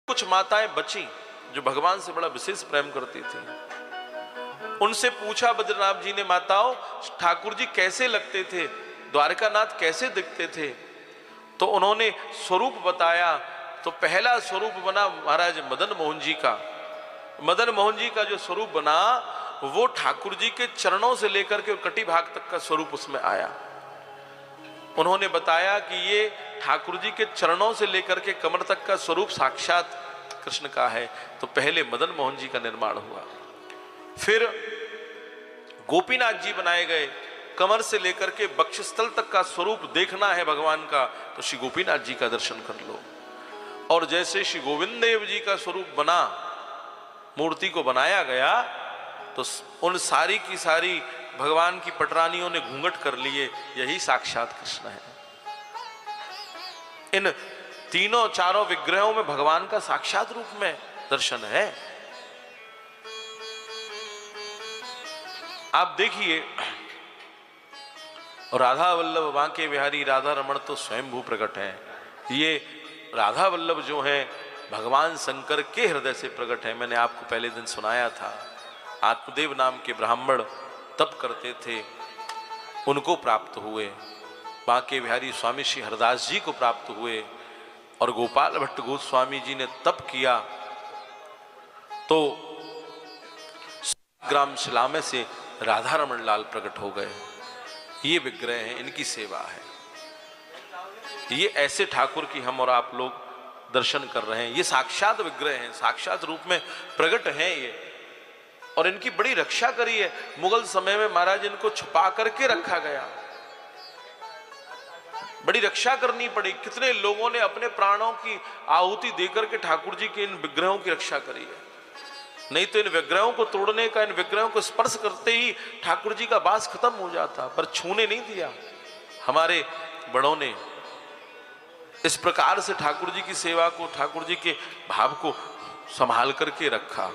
कुछ माताएं बची जो भगवान से बड़ा विशेष प्रेम करती थी। उनसे पूछा बद्रीनाथ जी ने, माताओं ठाकुर जी कैसे लगते थे, द्वारकानाथ कैसे दिखते थे? तो उन्होंने स्वरूप बताया। तो पहला स्वरूप बना महाराज मदन मोहन जी का। मदन मोहन जी का जो स्वरूप बना वो ठाकुर जी के चरणों से लेकर के कटी भाग तक का स्वरूप उसमें आया। उन्होंने बताया कि ये ठाकुर जी के चरणों से लेकर के कमर तक का स्वरूप साक्षात कृष्ण का है। तो पहले मदन मोहन जी का निर्माण हुआ, फिर गोपीनाथ जी बनाए गए। कमर से लेकर के वक्षस्थल तक का स्वरूप देखना है भगवान का तो श्री गोपीनाथ जी का दर्शन कर लो। और जैसे श्री गोविंद देव जी का स्वरूप बना, मूर्ति को बनाया गया, तो उन सारी की सारी भगवान की पटरानियों ने घूंघट कर लिए, यही साक्षात कृष्ण है। इन तीनों चारों विग्रहों में भगवान का साक्षात रूप में दर्शन है। आप देखिए, राधा वल्लभ बांके बिहारी राधा रमण तो स्वयंभू प्रकट है। ये राधा वल्लभ जो है भगवान शंकर के हृदय से प्रकट है। मैंने आपको पहले दिन सुनाया था, आत्मदेव नाम के ब्राह्मण तप करते थे, उनको प्राप्त हुए। बांके बिहारी स्वामी श्री हरदास जी को प्राप्त हुए और गोपाल भट्ट गोस्वामी जी ने तप किया तो ग्राम शिला में से राधा रमण लाल प्रकट हो गए। ये विग्रह हैं, इनकी सेवा है। ये ऐसे ठाकुर की हम और आप लोग दर्शन कर रहे हैं। ये साक्षात विग्रह हैं, साक्षात रूप में प्रकट हैं ये, और इनकी बड़ी रक्षा करी है। मुगल समय में महाराज इनको छुपा करके रखा गया, बड़ी रक्षा करनी पड़ी। कितने लोगों ने अपने प्राणों की आहुति देकर के ठाकुर जी के इन विग्रहों की रक्षा करी है। नहीं तो इन विग्रहों को तोड़ने का, इन विग्रहों को स्पर्श करते ही ठाकुर जी का वास खत्म हो जाता, पर छूने नहीं दिया। हमारे बड़ों ने इस प्रकार से ठाकुर जी की सेवा को, ठाकुर जी के भाव को संभाल करके रखा।